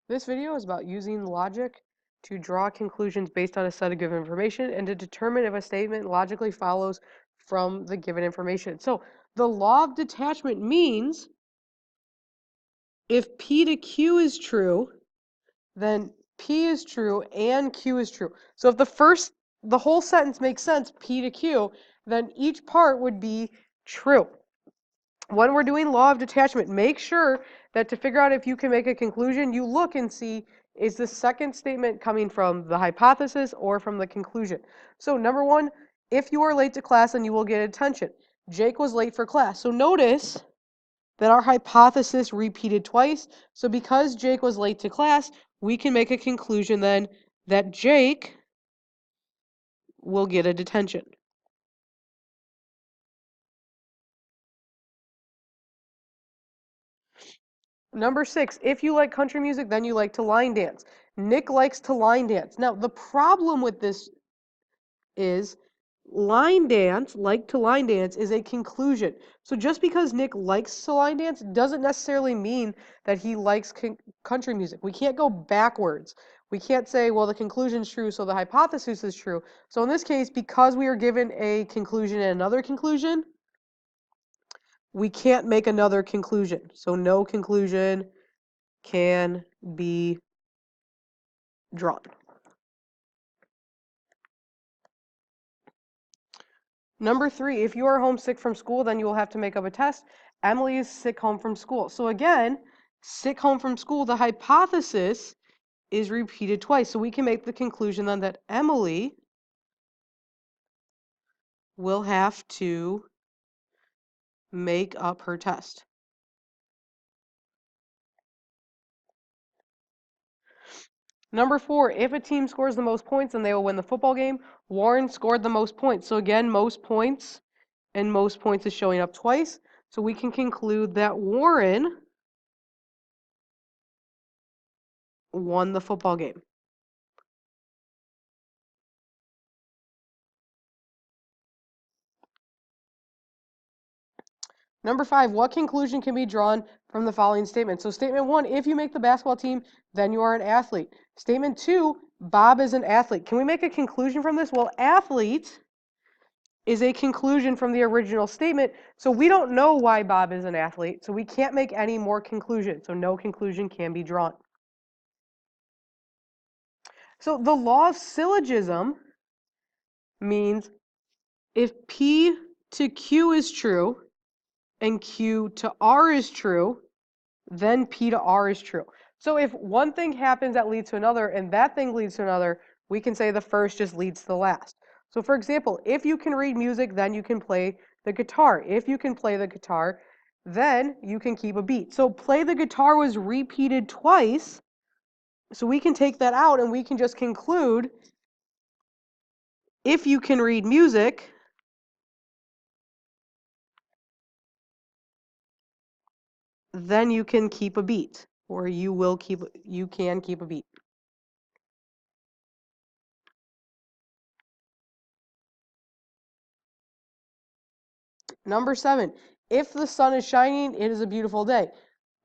This video is about using logic to draw conclusions based on a set of given information and to determine if a statement logically follows from the given information. So the law of detachment means if P to Q is true, then P is true and Q is true. So if the whole sentence makes sense, P to Q, then each part would be true. When we're doing law of detachment, make sure that to figure out if you can make a conclusion, you look and see, is the second statement coming from the hypothesis or from the conclusion? So number one, if you are late to class, then you will get attention. Jake was late for class. So notice that our hypothesis repeated twice. So because Jake was late to class, we can make a conclusion then that Jake will get a detention. Number 6, if you like country music, then you like to line dance. Nick likes to line dance. Now, the problem with this is line dance, like to line dance, is a conclusion. So just because Nick likes to line dance doesn't necessarily mean that he likes country music. We can't go backwards. We can't say, well, the conclusion is true, so the hypothesis is true. So in this case, because we are given a conclusion and another conclusion, we can't make another conclusion. So no conclusion can be drawn. Number 3, if you are homesick from school, then you will have to make up a test. Emily is sick home from school. So again, sick home from school, the hypothesis is repeated twice. So we can make the conclusion then that Emily will have to make up her test. Number 4, if a team scores the most points, then they will win the football game. Warren scored the most points. So again, most points and most points is showing up twice. So we can conclude that Warren won the football game. Number 5, what conclusion can be drawn from the following statement? So statement 1, if you make the basketball team, then you are an athlete. Statement 2, Bob is an athlete. Can we make a conclusion from this? Well, athlete is a conclusion from the original statement, so we don't know why Bob is an athlete, so we can't make any more conclusions, so no conclusion can be drawn. So the law of syllogism means if P to Q is true and Q to R is true, then P to R is true. So if one thing happens that leads to another and that thing leads to another, we can say the first just leads to the last. So for example, if you can read music, then you can play the guitar. If you can play the guitar, then you can keep a beat. So play the guitar was repeated twice, so we can take that out and we can just conclude if you can read music, then you can keep a beat, or you can keep a beat. Number 7, if the sun is shining, it is a beautiful day.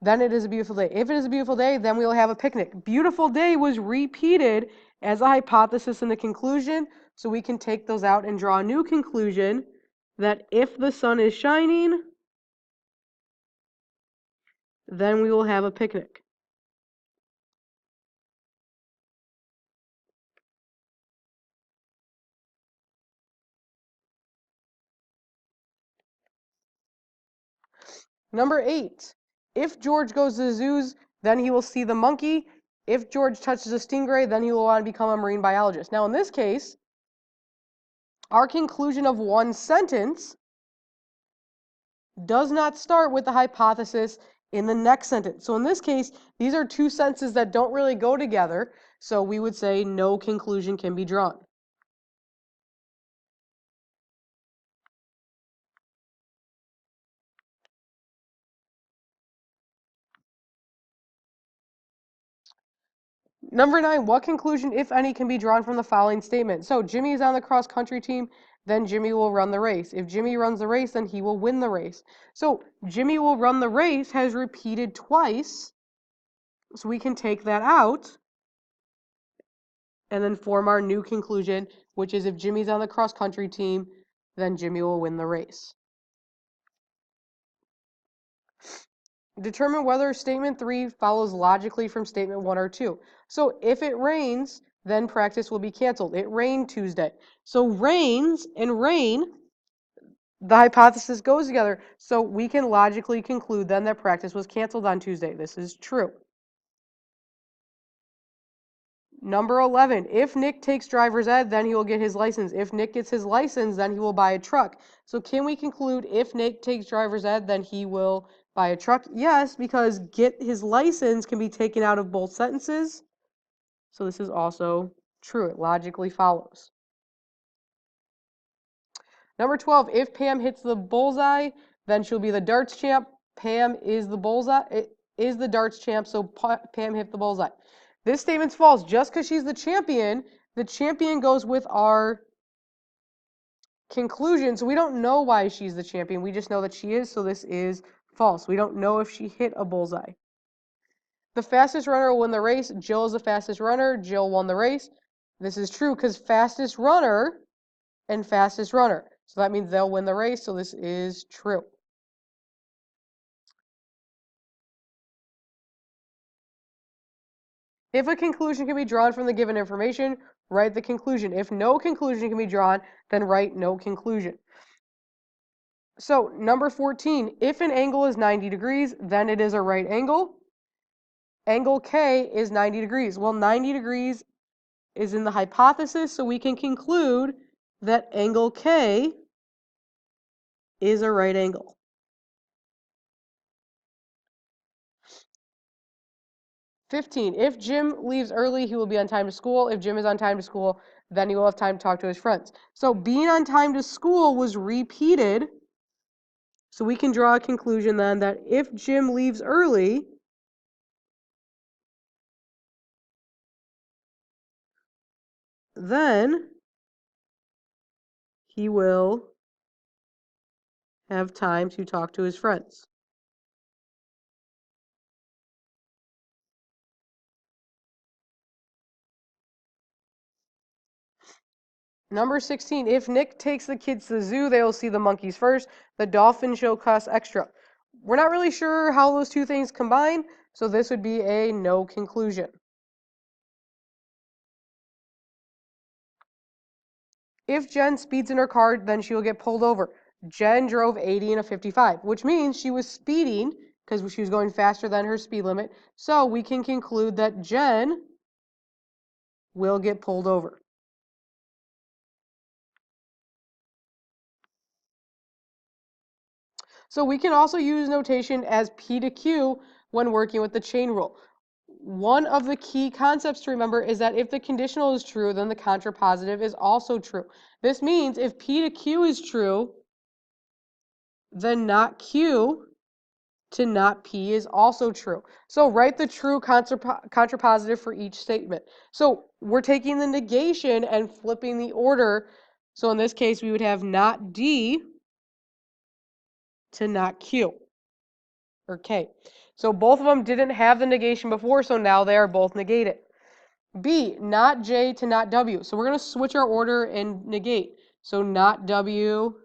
Then it is a beautiful day. If it is a beautiful day, then we will have a picnic. Beautiful day was repeated as a hypothesis in the conclusion, so we can take those out and draw a new conclusion that if the sun is shining, then we will have a picnic. Number 8, if George goes to the zoos, then he will see the monkey. If George touches a stingray, then he will want to become a marine biologist. Now in this case, our conclusion of one sentence does not start with the hypothesis in the next sentence. So in this case, these are two sentences that don't really go together, so we would say no conclusion can be drawn. Number 9, what conclusion, if any, can be drawn from the following statement? So Jimmy is on the cross-country team, then Jimmy will run the race. If Jimmy runs the race, then he will win the race. So Jimmy will run the race has repeated twice So we can take that out and then form our new conclusion, which is if Jimmy's on the cross-country team, then Jimmy will win the race. Determine whether statement 3 follows logically from statement 1 or 2. So if it rains, then practice will be canceled. It rained Tuesday. So rains and rain, the hypothesis goes together. So we can logically conclude then that practice was canceled on Tuesday. This is true. Number 11, if Nick takes driver's ed, then he will get his license. If Nick gets his license, then he will buy a truck. So can we conclude if Nick takes driver's ed, then he will buy a truck? Yes, because get his license can be taken out of both sentences. So this is also true. It logically follows. Number 12, if Pam hits the bullseye, then she'll be the darts champ. Pam is the bullseye. It is the darts champ, so Pam hit the bullseye. This statement's false. Just because she's the champion goes with our conclusion. So we don't know why she's the champion. We just know that she is, so this is false. We don't know if she hit a bullseye. The fastest runner will win the race. Jill is the fastest runner. Jill won the race. This is true because fastest runner and fastest runner. So that means they'll win the race, so this is true. If a conclusion can be drawn from the given information, write the conclusion. If no conclusion can be drawn, then write no conclusion. So number 14, if an angle is 90 degrees, then it is a right angle. Angle K is 90 degrees. Well, 90 degrees is in the hypothesis, so we can conclude that angle K is a right angle. "15. If Jim leaves early, he will be on time to school. If Jim is on time to school, then he will have time to talk to his friends." So being on time to school was repeated. So we can draw a conclusion then that if Jim leaves early, then he will have time to talk to his friends. Number 16, if Nick takes the kids to the zoo, they will see the monkeys first. The dolphin show costs extra. We're not really sure how those two things combine, so this would be a no conclusion. If Jen speeds in her car, then she will get pulled over. Jen drove 80 in a 55, which means she was speeding because she was going faster than her speed limit. So we can conclude that Jen will get pulled over. So we can also use notation as P to Q when working with the chain rule. One of the key concepts to remember is that if the conditional is true, then the contrapositive is also true. This means if P to Q is true, then not Q to not P is also true. So write the true contrapositive for each statement. So we're taking the negation and flipping the order. So in this case, we would have not D to not Q or K. So both of them didn't have the negation before, so now they are both negated. B, not J to not W. So we're going to switch our order and negate. So not W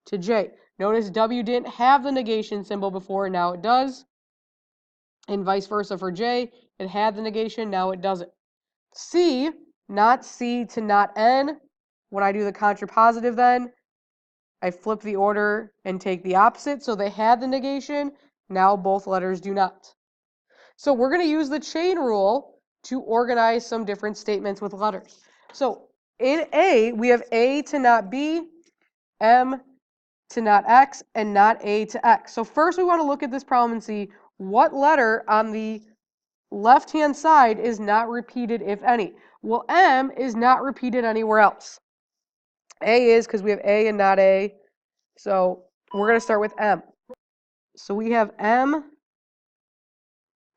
to J. Notice W didn't have the negation symbol before, now it does. And vice versa for J. It had the negation, now it doesn't. C, not C to not N. When I do the contrapositive then, I flip the order and take the opposite. So they had the negation, now both letters do not. So we're going to use the chain rule to organize some different statements with letters. So in A, we have A to not B, M to not X, and not A to X. So first we want to look at this problem and see what letter on the left-hand side is not repeated, if any. Well, M is not repeated anywhere else. A is because we have A and not A. So we're going to start with M. So we have M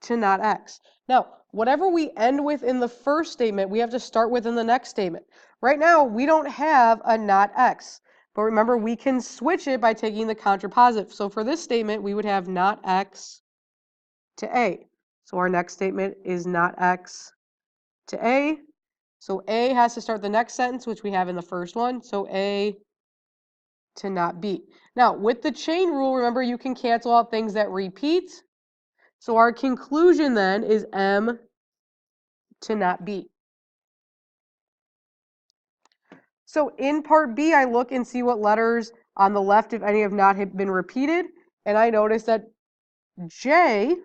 to not X. Now, whatever we end with in the first statement, we have to start with in the next statement. Right now, we don't have a not X. But remember, we can switch it by taking the contrapositive. So for this statement, we would have not X to A. So our next statement is not x to a. So A has to start the next sentence, which we have in the first one. So A to not B. Now, with the chain rule, remember you can cancel out things that repeat. So our conclusion then is M to not B. So in part B, I look and see what letters on the left, if any, have not been repeated. And I notice that J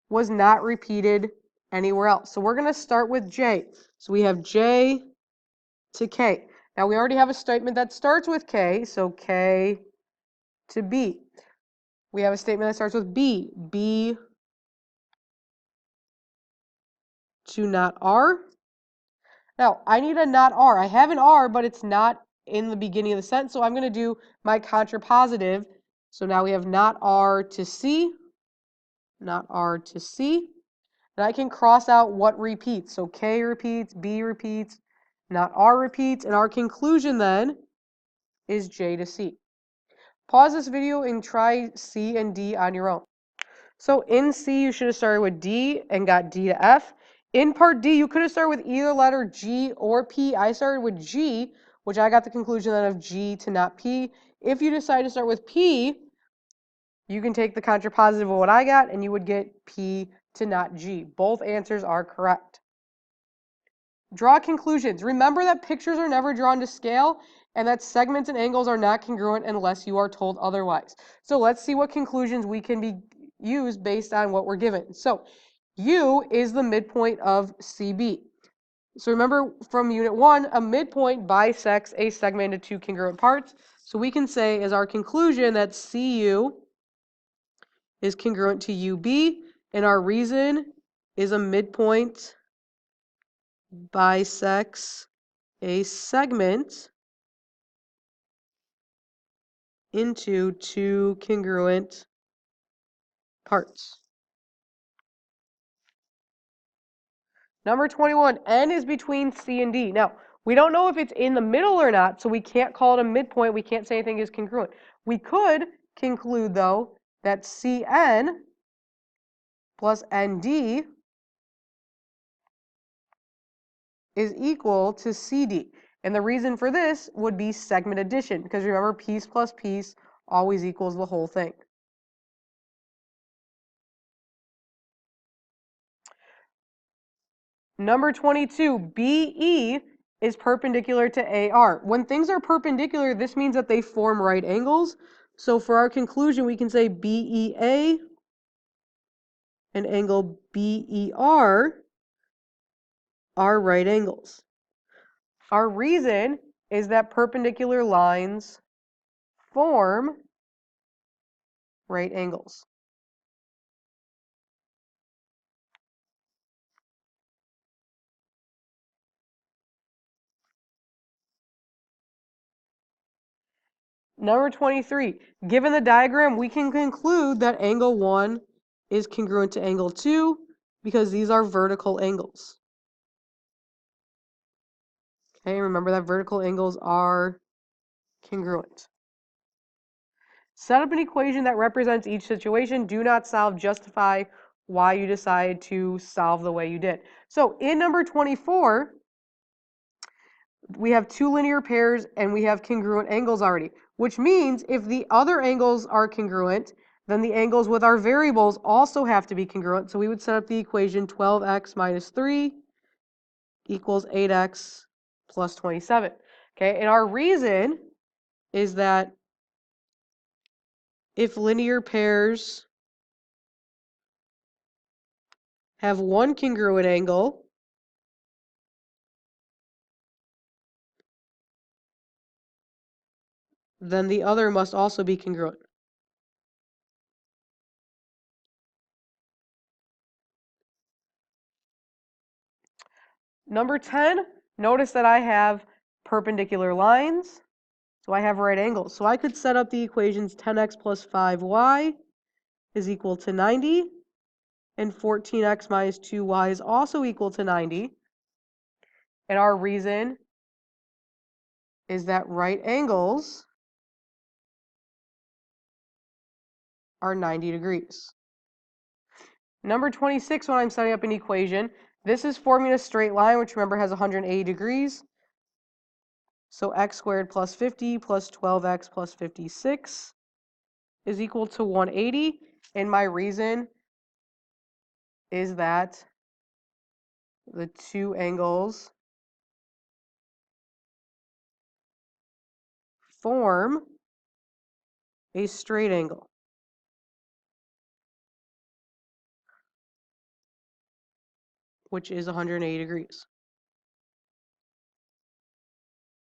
was not repeated anywhere else. So we're going to start with J. So we have J to K. Now we already have a statement that starts with K, so K to B. We have a statement that starts with B, B to not R. Now I need a not R. I have an R, but it's not in the beginning of the sentence, so I'm going to do my contrapositive. So now we have not R to C, not R to C. And I can cross out what repeats. So K repeats, B repeats, not R repeats, and our conclusion then is J to C. Pause this video and try C and D on your own. So in C, you should have started with D and got D to F. In part D, you could have started with either letter G or P. I started with G, which I got the conclusion then of G to not P. If you decide to start with P, you can take the contrapositive of what I got, and you would get P to not G. Both answers are correct. Draw conclusions. Remember that pictures are never drawn to scale, and that segments and angles are not congruent unless you are told otherwise. So let's see what conclusions we can use based on what we're given. So U is the midpoint of CB. So remember from Unit 1, a midpoint bisects a segment into two congruent parts. So we can say as our conclusion that CU is congruent to UB, and our reason is a midpoint bisects a segment into two congruent parts. Number 21, N is between C and D. Now, we don't know if it's in the middle or not, so we can't call it a midpoint. We can't say anything is congruent. We could conclude, though, that CN plus ND is equal to CD. And the reason for this would be segment addition, because remember, piece plus piece always equals the whole thing. Number 22, BE is perpendicular to AR. When things are perpendicular, this means that they form right angles. So for our conclusion, we can say BEA and angle BER are right angles. Our reason is that perpendicular lines form right angles. Number 23, given the diagram, we can conclude that angle 1 is congruent to angle 2 because these are vertical angles. Okay, remember that vertical angles are congruent. Set up an equation that represents each situation. Do not solve, justify why you decided to solve the way you did. So in number 24, we have two linear pairs and we have congruent angles already, which means if the other angles are congruent, then the angles with our variables also have to be congruent. So we would set up the equation 12x minus 3 equals 8x plus 27. Okay, and our reason is that if linear pairs have one congruent angle, then the other must also be congruent. Number 10, notice that I have perpendicular lines, so I have right angles. So I could set up the equations 10x plus 5y is equal to 90, and 14x minus 2y is also equal to 90. And our reason is that right angles are 90 degrees. Number 26, when I'm setting up an equation, this is forming a straight line, which remember has 180 degrees. So x squared plus 50 plus 12x plus 56 is equal to 180. And my reason is that the two angles form a straight angle, which is 180 degrees.